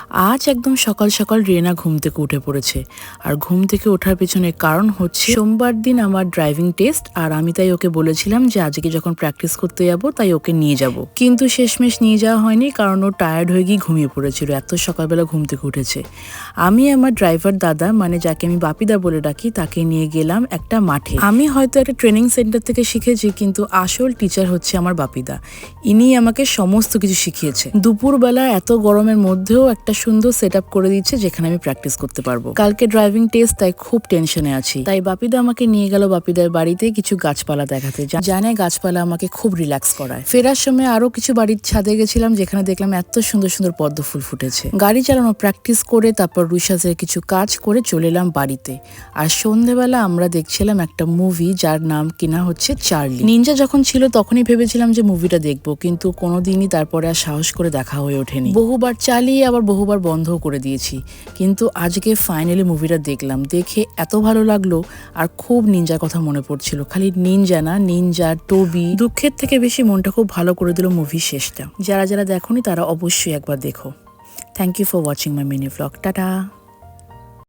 আজ একদম সকাল সকাল রিয়েনা ঘুম থেকে উঠে পড়েছে। আর ঘুম থেকে ওঠার পেছনে কারণ হচ্ছে সোমবার দিন আমার ড্রাইভিং টেস্ট, আর আমি তাই ওকে বলেছিলাম যে আজকে যখন প্র্যাকটিস করতে যাব তাই ওকে নিয়ে যাব। কিন্তু শেষমেশ নিয়ে যাওয়া হয়নি, কারণ ও টায়ার্ড হয়ে গিয়ে ঘুমিয়ে পড়েছিল, এত সকালবেলা ঘুম থেকে উঠেছে। আমি আমার ড্রাইভার দাদা, মানে যাকে আমি বাপিদা বলে ডাকি, তাকে নিয়ে গেলাম একটা মাঠে। আমি হয়তো একটা ট্রেনিং সেন্টার থেকে শিখেছি, কিন্তু আসল টিচার হচ্ছে আমার বাপিদা। ইনি আমাকে সমস্ত কিছু শিখিয়েছে। দুপুরবেলা এত গরমের মধ্যেও একটা সুন্দর সেট আপ করে দিচ্ছে যেখানে আমি প্র্যাকটিস করতে পারবো। কালকে ড্রাইভিং টেস্ট, তাই খুব টেনশনে আছি। তাই বাপিদা আমাকে নিয়ে গেল বাপিদার বাড়িতে কিছু গাছপালা দেখাতে। জানে গাছপালা আমাকে খুব রিল্যাক্স করায়। ফেরার সময় আরো কিছু বাড়ির ছাদে গেছিলাম, যেখানে দেখলাম এত সুন্দর সুন্দর পদ্ম ফুল ফুটেছে। গাড়ি চালানো প্র্যাকটিস করে তারপর রুইসাজের কিছু কাজ করে চলে এলাম বাড়িতে। আর সন্ধ্যেবেলা আমরা দেখছিলাম একটা মুভি, যার নাম কিনা হচ্ছে চার্লি। নিনজা যখন ছিল তখনই ভেবেছিলাম যে মুভিটা দেখবো, কিন্তু কোনোদিনই তারপরে আর সাহস করে দেখা হয়ে ওঠেনি। বহুবার চালিয়ে আবার বহুবার বন্ধও করে দিয়েছি, কিন্তু আজকে ফাইনালি মুভিটা দেখলাম। দেখে এত ভালো লাগলো, আর খুব নিনজার কথা মনে পড়ছিল। খালি নিনজা না, নিনজা, টোবি। দুঃখের থেকে বেশি মনটা খুব ভালো করে দিল মুভির শেষটা। যারা যারা দেখোনি তারা অবশ্যই একবার দেখো। Thank you for watching my mini vlog. Tata.